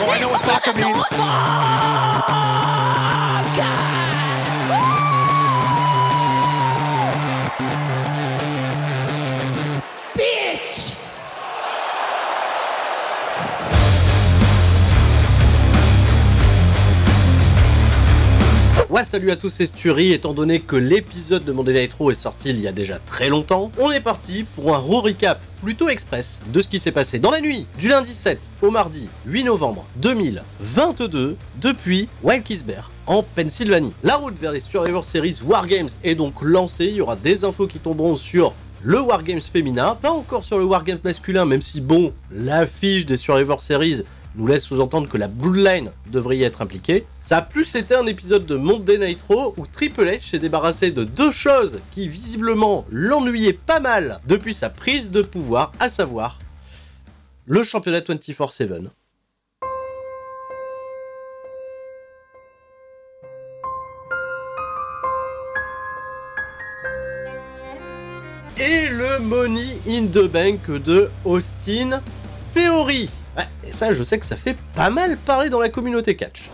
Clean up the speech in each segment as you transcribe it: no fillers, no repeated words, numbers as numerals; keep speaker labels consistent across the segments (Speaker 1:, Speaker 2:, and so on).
Speaker 1: Oh, I know what Baka means.
Speaker 2: Bitch!
Speaker 3: Ouais, salut à tous, c'est Sturi. Étant donné que l'épisode de Monday Night Raw est sorti il y a déjà très longtemps, on est parti pour un Raw recap plutôt express de ce qui s'est passé dans la nuit du lundi 7 au mardi 8 novembre 2022 depuis Wilkes-Barre en Pennsylvanie. La route vers les Survivor Series Wargames est donc lancée. Il y aura des infos qui tomberont sur le Wargames féminin, pas encore sur le Wargames masculin, même si bon, l'affiche des Survivor Series nous laisse sous-entendre que la Bloodline devrait y être impliquée. Ça a plus été un épisode de Monday Night Raw où Triple H s'est débarrassé de deux choses qui visiblement l'ennuyaient pas mal depuis sa prise de pouvoir, à savoir le championnat 24/7. Et le Money in the Bank de Austin Theory. Ouais, et ça, je sais que ça fait pas mal parler dans la communauté catch.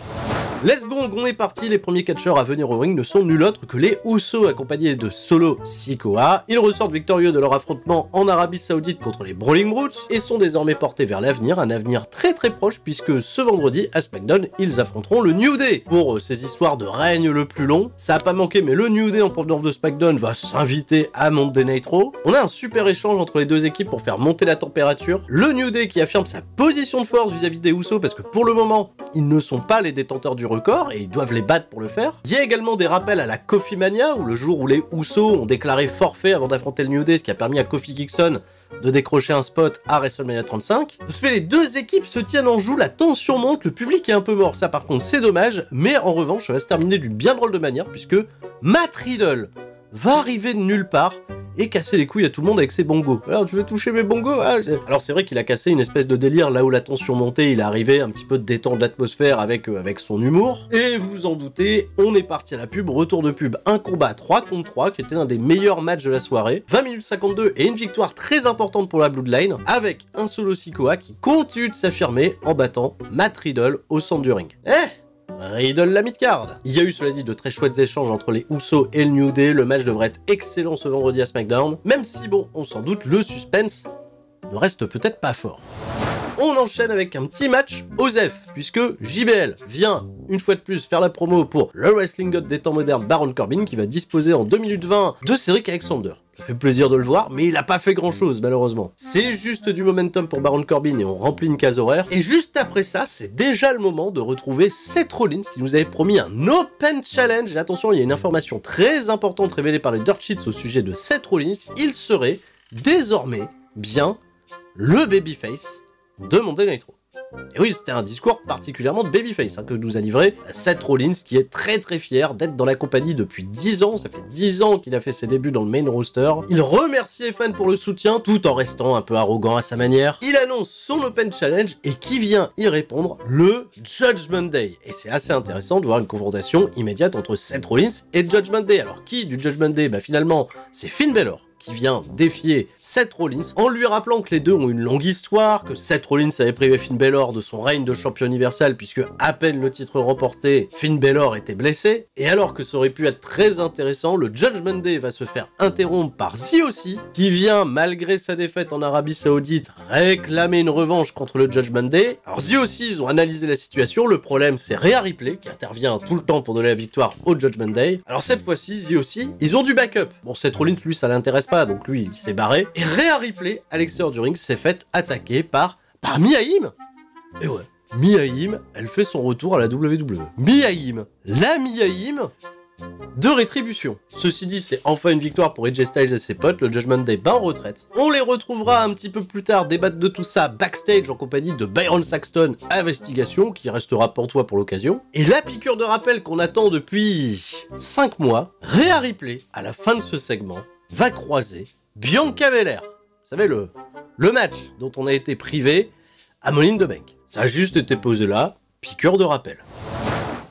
Speaker 3: Let's go, on est parti. Les premiers catcheurs à venir au ring ne sont nul autre que les Usos, accompagnés de Solo Sikoa. Ils ressortent victorieux de leur affrontement en Arabie Saoudite contre les Brawling Brutes et sont désormais portés vers l'avenir, un avenir très proche, puisque ce vendredi à SmackDown, ils affronteront le New Day. Pour ces histoires de règne le plus long, ça a pas manqué, mais le New Day en provenance de SmackDown va s'inviter à Monday Night Raw. On a un super échange entre les deux équipes pour faire monter la température. Le New Day qui affirme sa position de force vis-à-vis des Usos, parce que pour le moment, ils ne sont pas les détenteurs du record et ils doivent les battre pour le faire. Il y a également des rappels à la Kofi Mania, où le jour où les Usos ont déclaré forfait avant d'affronter le New Day, ce qui a permis à Kofi Kingston de décrocher un spot à WrestleMania 35. Ce fait, les deux équipes se tiennent en joue, la tension monte, le public est un peu mort, ça par contre c'est dommage, mais en revanche ça va se terminer d'une bien drôle de manière, puisque Matt Riddle va arriver de nulle part et casser les couilles à tout le monde avec ses bongos. Alors tu veux toucher mes bongos? Alors c'est vrai qu'il a cassé une espèce de délire là où la tension montait, il est arrivé un petit peu de détendre l'atmosphère avec son humour. Et vous en doutez, on est parti à la pub, retour de pub, un combat 3 contre 3 qui était l'un des meilleurs matchs de la soirée. 20 minutes 52 et une victoire très importante pour la Bloodline avec un Solo Sikoa qui continue de s'affirmer en battant Matt Riddle au centre du ring. Riddle la mid-card. Il y a eu, cela dit, de très chouettes échanges entre les Usos et le New Day. Le match devrait être excellent ce vendredi à SmackDown, même si, bon, on s'en doute, le suspense ne reste peut-être pas fort. On enchaîne avec un petit match OSEF, puisque JBL vient, une fois de plus, faire la promo pour le Wrestling God des temps modernes Baron Corbin, qui va disposer en 2 minutes 20 de Cedric Alexander. Ça fait plaisir de le voir, mais il a pas fait grand chose malheureusement. C'est juste du momentum pour Baron Corbin et on remplit une case horaire. Et juste après ça, c'est déjà le moment de retrouver Seth Rollins qui nous avait promis un Open Challenge. Et attention, il y a une information très importante révélée par les Dirt Sheets au sujet de Seth Rollins. Il serait désormais bien le babyface de Monday Night Raw. Et oui, c'était un discours particulièrement de babyface que nous a livré Seth Rollins, qui est très fier d'être dans la compagnie depuis 10 ans. Ça fait 10 ans qu'il a fait ses débuts dans le main roster. Il remercie les fans pour le soutien, tout en restant un peu arrogant à sa manière. Il annonce son Open Challenge et qui vient y répondre? Le Judgment Day. Et c'est assez intéressant de voir une confrontation immédiate entre Seth Rollins et Judgment Day. Alors qui du Judgment Day? Bah finalement, c'est Finn Balor qui vient défier Seth Rollins en lui rappelant que les deux ont une longue histoire, que Seth Rollins avait privé Finn Balor de son règne de champion universel puisque à peine le titre remporté, Finn Balor était blessé. Et alors que ça aurait pu être très intéressant, le Judgment Day va se faire interrompre par ZOC qui vient, malgré sa défaite en Arabie Saoudite, réclamer une revanche contre le Judgment Day. Alors ZOC, ils ont analysé la situation, le problème c'est Rhea Ripley qui intervient tout le temps pour donner la victoire au Judgment Day. Alors cette fois-ci, ZOC, ils ont du backup. Bon, Seth Rollins, lui, ça l'intéresse pas, donc lui il s'est barré. Et Rhea Ripley, à l'extérieur du ring, s'est faite attaquer par Mia Yim. Et ouais, Mia Yim, elle fait son retour à la WWE. Mia Yim, la Mia Yim de Rétribution. Ceci dit, c'est enfin une victoire pour AJ Styles et ses potes. Le Judgment Day bat en retraite. On les retrouvera un petit peu plus tard débattre de tout ça backstage en compagnie de Byron Saxton, Investigation, qui restera pantois pour l'occasion. Et la piqûre de rappel qu'on attend depuis 5 mois, Rhea Ripley, à la fin de ce segment, va croiser Bianca Belair. Vous savez, le match dont on a été privé à Money in the Bank. Ça a juste été posé là, piqûre de rappel.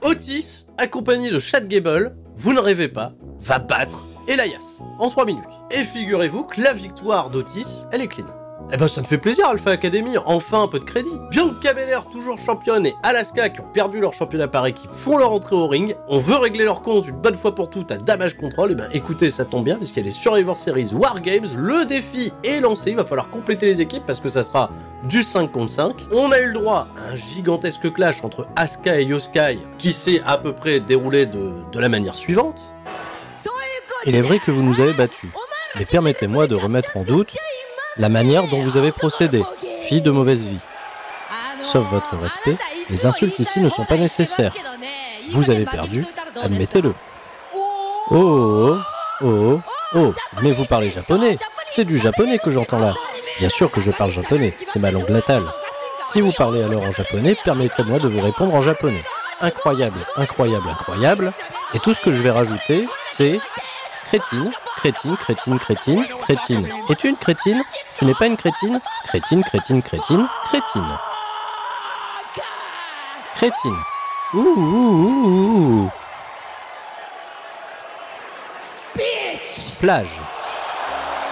Speaker 3: Otis, accompagné de Chad Gable, vous ne rêvez pas, va battre Elias en 3 minutes. Et figurez-vous que la victoire d'Otis, elle est clean. Eh ben ça me fait plaisir Alpha Academy, enfin un peu de crédit. Bianca Belair toujours championne et Alaska qui ont perdu leur championnat par équipe font leur entrée au ring. On veut régler leur compte une bonne fois pour toutes à Damage Control. Et ben écoutez, ça tombe bien puisqu'il y a les Survivor Series War Games, le défi est lancé, il va falloir compléter les équipes parce que ça sera du 5 contre 5. On a eu le droit à un gigantesque clash entre Asuka et Yoskai qui s'est à peu près déroulé de la manière suivante.
Speaker 1: Il est vrai que vous nous avez battus, mais permettez-moi de remettre en doute la manière dont vous avez procédé, fille de mauvaise vie. Sauf votre respect, les insultes ici ne sont pas nécessaires. Vous avez perdu, admettez-le. Oh, oh, oh, oh, mais vous parlez japonais. C'est du japonais que j'entends là. Bien sûr que je parle japonais, c'est ma langue natale. Si vous parlez alors en japonais, permettez-moi de vous répondre en japonais. Incroyable, incroyable, incroyable. Et tout ce que je vais rajouter, c'est... Crétine, crétine, crétine, crétine, crétine. Es-tu une crétine? Tu n'es pas une crétine? Crétine, crétine, crétine, crétine. Crétine. Ouh, ouh, ouh, ouh. Plage.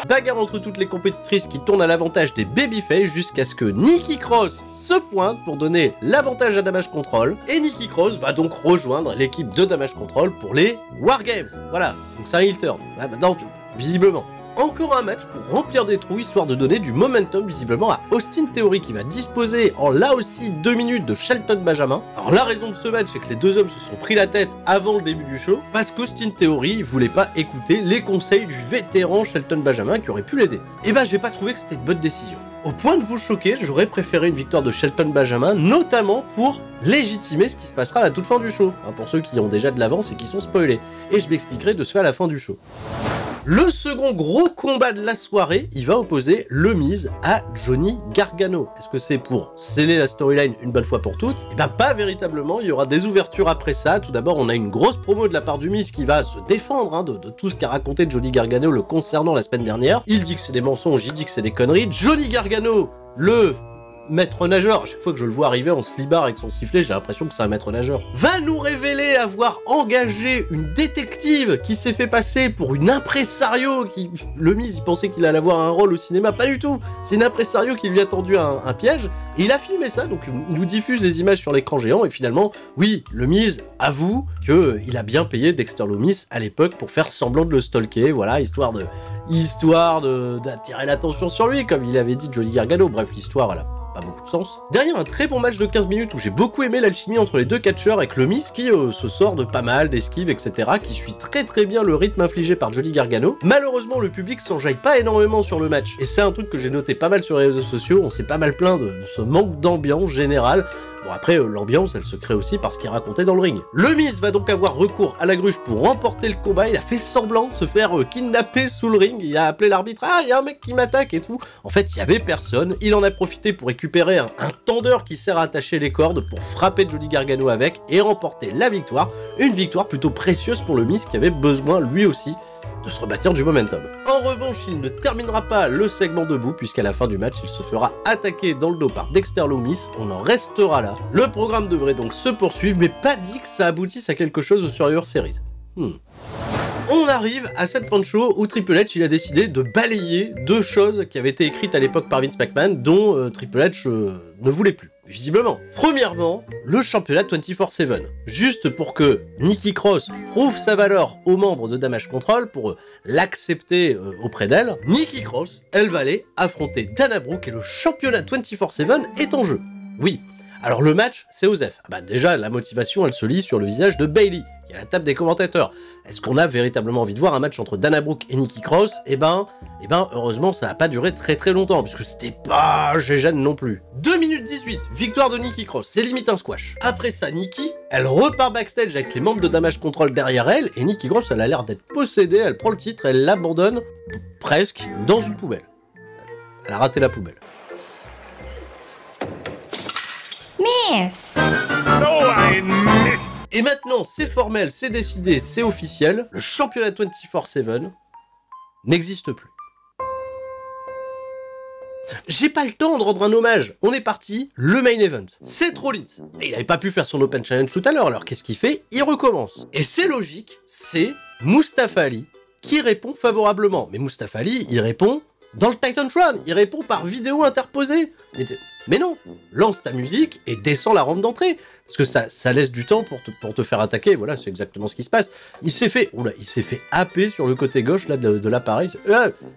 Speaker 3: Bagarre entre toutes les compétitrices qui tournent à l'avantage des babyface jusqu'à ce que Nikki Cross se pointe pour donner l'avantage à Damage Control. Et Nikki Cross va donc rejoindre l'équipe de Damage Control pour les War Games. Voilà, donc c'est un heel turn. Là, maintenant, visiblement. Encore un match pour remplir des trous, histoire de donner du momentum visiblement à Austin Theory qui va disposer en là aussi 2 minutes de Shelton Benjamin. Alors la raison de ce match, c'est que les deux hommes se sont pris la tête avant le début du show, parce qu'Austin Theory voulait pas écouter les conseils du vétéran Shelton Benjamin qui aurait pu l'aider. Et ben j'ai pas trouvé que c'était une bonne décision. Au point de vous choquer, j'aurais préféré une victoire de Shelton Benjamin, notamment pour légitimer ce qui se passera à la toute fin du show, hein, pour ceux qui ont déjà de l'avance et qui sont spoilés. Et je m'expliquerai de ce fait à la fin du show. Le second gros combat de la soirée, il va opposer le Miz à Johnny Gargano. Est-ce que c'est pour sceller la storyline une bonne fois pour toutes? Eh ben pas véritablement, il y aura des ouvertures après ça. Tout d'abord, on a une grosse promo de la part du Miz qui va se défendre hein, de tout ce qu'a raconté Johnny Gargano le concernant la semaine dernière. Il dit que c'est des mensonges, il dit que c'est des conneries. Johnny Gargano, le maître nageur, à chaque fois que je le vois arriver en slibard avec son sifflet, j'ai l'impression que c'est un maître nageur, va nous révéler avoir engagé une détective qui s'est fait passer pour une impresario qui... Le Miz, il pensait qu'il allait avoir un rôle au cinéma, pas du tout. C'est une impresario qui lui a tendu un piège, et il a filmé ça, donc il nous diffuse les images sur l'écran géant, et finalement, oui, le Miz avoue qu'il a bien payé Dexter Lumis à l'époque pour faire semblant de le stalker, voilà, histoire d'attirer l'attention sur lui, comme il avait dit Johnny Gargano. Bref, l'histoire, elle a pas beaucoup de sens. Derrière un très bon match de 15 minutes où j'ai beaucoup aimé l'alchimie entre les deux catcheurs avec le Miz qui se sort de pas mal d'esquives, etc., qui suit très très bien le rythme infligé par Johnny Gargano. Malheureusement, le public s'enjaille pas énormément sur le match, et c'est un truc que j'ai noté pas mal sur les réseaux sociaux. On s'est pas mal plaint de ce manque d'ambiance générale. Bon après, l'ambiance, elle se crée aussi par ce qu'il racontait dans le ring. Le Miz va donc avoir recours à la gruge pour remporter le combat. Il a fait semblant de se faire kidnapper sous le ring. Il a appelé l'arbitre, ah, il y a un mec qui m'attaque et tout. En fait, il y avait personne. Il en a profité pour récupérer un tendeur qui sert à attacher les cordes pour frapper Johnny Gargano avec et remporter la victoire. Une victoire plutôt précieuse pour le Miz qui avait besoin, lui aussi, de se rebâtir du momentum. En revanche, il ne terminera pas le segment debout, puisqu'à la fin du match, il se fera attaquer dans le dos par Dexter Lumis. On en restera là. Le programme devrait donc se poursuivre, mais pas dit que ça aboutisse à quelque chose au Survivor Series. On arrive à cette fin de show où Triple H il a décidé de balayer deux choses qui avaient été écrites à l'époque par Vince McMahon, dont Triple H ne voulait plus. Visiblement. Premièrement, le championnat 24/7. Juste pour que Nikki Cross prouve sa valeur aux membres de Damage Control, pour l'accepter auprès d'elle, Nikki Cross, elle va aller affronter Dana Brooke et le championnat 24/7 est en jeu. Oui. Alors le match, c'est Osef. Ah bah déjà, la motivation, elle se lit sur le visage de Bayley, qui est à la table des commentateurs. Est-ce qu'on a véritablement envie de voir un match entre Dana Brooke et Nikki Cross? Eh ben, heureusement, ça n'a pas duré très très longtemps, puisque c'était pas gégène non plus. 2 minutes 18, victoire de Nikki Cross, c'est limite un squash. Après ça, Nikki, elle repart backstage avec les membres de Damage Control derrière elle, et Nikki Cross, elle a l'air d'être possédée, elle prend le titre, elle l'abandonne, presque, dans une poubelle. Elle a raté la poubelle.
Speaker 2: Miss.
Speaker 3: Et maintenant, c'est formel, c'est décidé, c'est officiel, le championnat 24/7 n'existe plus. J'ai pas le temps de rendre un hommage, on est parti, le main event. Seth Rollins, et il avait pas pu faire son Open Challenge tout à l'heure, alors qu'est-ce qu'il fait? Il recommence. Et c'est logique, c'est Mustafa Ali qui répond favorablement. Mais Mustafa Ali, il répond dans le Titantron, il répond par vidéo interposée. Mais non, lance ta musique et descends la rampe d'entrée. Parce que ça laisse du temps pour te faire attaquer, voilà, c'est exactement ce qui se passe. Il s'est fait happer sur le côté gauche là, de l'appareil.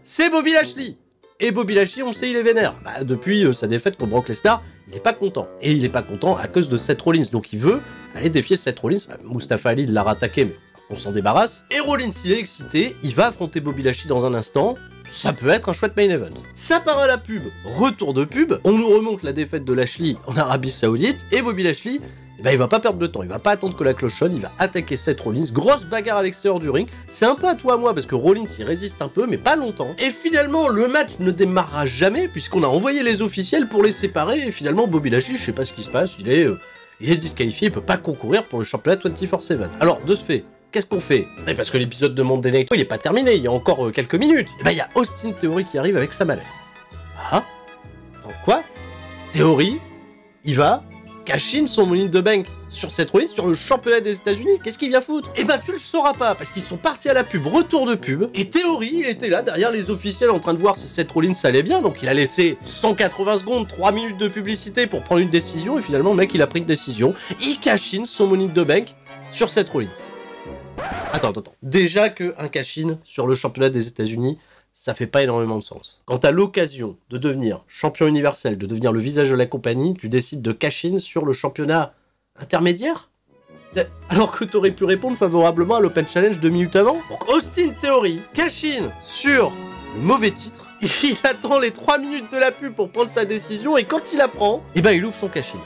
Speaker 3: C'est Bobby Lashley. Et Bobby Lashley, on sait, il est vénère. Bah, depuis sa défaite contre Brock Lesnar, il est pas content. Et il est pas content à cause de Seth Rollins. Donc il veut aller défier Seth Rollins. Mustafa Ali l'a rattaqué, mais on s'en débarrasse. Et Rollins, il est excité, il va affronter Bobby Lashley dans un instant. Ça peut être un chouette main event. Ça part à la pub, retour de pub. On nous remonte la défaite de Lashley en Arabie Saoudite. Et Bobby Lashley, eh ben, il va pas perdre de temps, il va pas attendre que la cloche sonne, il va attaquer Seth Rollins, grosse bagarre à l'extérieur du ring, c'est un peu à toi à moi parce que Rollins il résiste un peu mais pas longtemps, et finalement le match ne démarrera jamais puisqu'on a envoyé les officiels pour les séparer, et finalement Bobby Lashley, je sais pas ce qui se passe, il est disqualifié, il peut pas concourir pour le championnat 24/7. Alors de ce fait, qu'est-ce qu'on fait? Parce que l'épisode de Monday Night Raw il est pas terminé, il y a encore quelques minutes, et ben il y a Austin Theory qui arrive avec sa mallette. Ah? Donc quoi? Theory, il va cash-in son Money in the Bank sur Seth Rollins, sur le championnat des États-Unis. Qu'est-ce qu'il vient foutre? Eh ben tu le sauras pas, parce qu'ils sont partis à la pub, retour de pub, et Theory, il était là, derrière les officiels, en train de voir si Seth Rollins allait bien, donc il a laissé 180 secondes, 3 minutes de publicité pour prendre une décision, et finalement le mec il a pris une décision, il cash-in son Money in the Bank sur Seth Rollins. Attends. Déjà qu'un cash-in sur le championnat des États-Unis, ça fait pas énormément de sens. Quand t'as l'occasion de devenir champion universel, de devenir le visage de la compagnie, tu décides de cash-in sur le championnat intermédiaire? Alors que t'aurais pu répondre favorablement à l'Open Challenge 2 minutes avant. Donc Austin Theory cash-in sur le mauvais titre, il attend les 3 minutes de la pub pour prendre sa décision, et quand il la prend, eh ben il loupe son cash-in.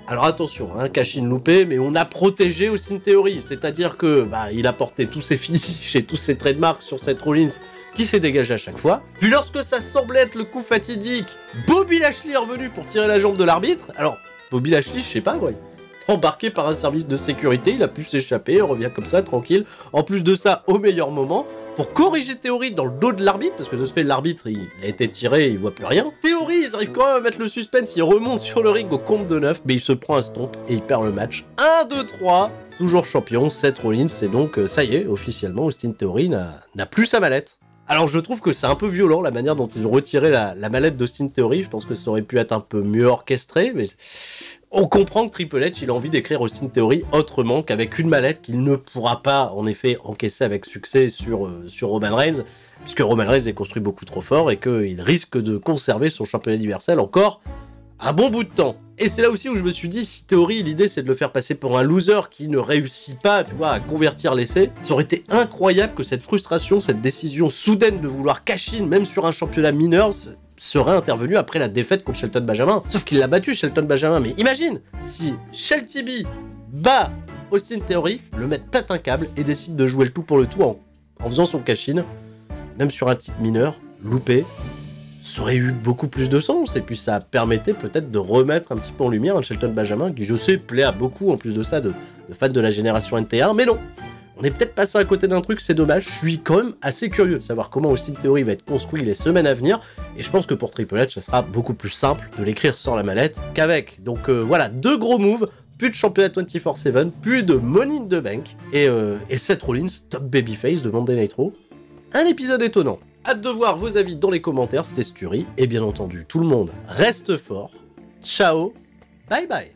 Speaker 3: Alors attention, hein, cash-in loupé, mais on a protégé Austin Theory, c'est-à-dire que il a porté tous ses finishes et tous ses trademarks sur Seth Rollins, qui s'est dégagé à chaque fois. Puis lorsque ça semblait être le coup fatidique, Bobby Lashley est revenu pour tirer la jambe de l'arbitre. Alors, Bobby Lashley, je sais pas, ouais, embarqué par un service de sécurité, il a pu s'échapper, revient comme ça, tranquille. En plus de ça, au meilleur moment, pour corriger Theory dans le dos de l'arbitre, parce que de ce fait, l'arbitre, il a été tiré, il voit plus rien. Theory, ils arrivent quand même à mettre le suspense, il remonte sur le ring au compte de 9, mais il se prend un stomp et il perd le match. 1, 2, 3, toujours champion, Seth Rollins, et donc, ça y est, officiellement, Austin Theory n'a plus sa mallette. Alors je trouve que c'est un peu violent la manière dont ils ont retiré la mallette d'Austin Theory, je pense que ça aurait pu être un peu mieux orchestré, mais on comprend que Triple H il a envie d'écrire Austin Theory autrement qu'avec une mallette qu'il ne pourra pas en effet encaisser avec succès sur Roman Reigns, puisque Roman Reigns est construit beaucoup trop fort et qu'il risque de conserver son championnat universel encore un bon bout de temps. Et c'est là aussi où je me suis dit, si Theory, l'idée c'est de le faire passer pour un loser qui ne réussit pas, tu vois, à convertir l'essai, ça aurait été incroyable que cette frustration, cette décision soudaine de vouloir cash-in, même sur un championnat mineur, serait intervenue après la défaite contre Shelton Benjamin. Sauf qu'il l'a battu, Shelton Benjamin, mais imagine si Shelty B bat Austin Theory, le mec pète un câble et décide de jouer le tout pour le tout en faisant son cash-in, même sur un titre mineur, loupé, ça aurait eu beaucoup plus de sens, et puis ça permettait peut-être de remettre un petit peu en lumière un Shelton Benjamin qui, je sais, plaît à beaucoup, en plus de ça, de fans de la génération NT1, mais non, on est peut-être passé à côté d'un truc, c'est dommage, je suis quand même assez curieux de savoir comment Austin Theory va être construit les semaines à venir, et je pense que pour Triple H, ça sera beaucoup plus simple de l'écrire sans la mallette qu'avec. Donc voilà, 2 gros moves, plus de championnat 24/7, plus de Money in the Bank, et Seth Rollins, top babyface de Monday Night Raw. Un épisode étonnant. Hâte de voir vos avis dans les commentaires, c'était Sturi, et bien entendu, tout le monde reste fort. Ciao, bye bye.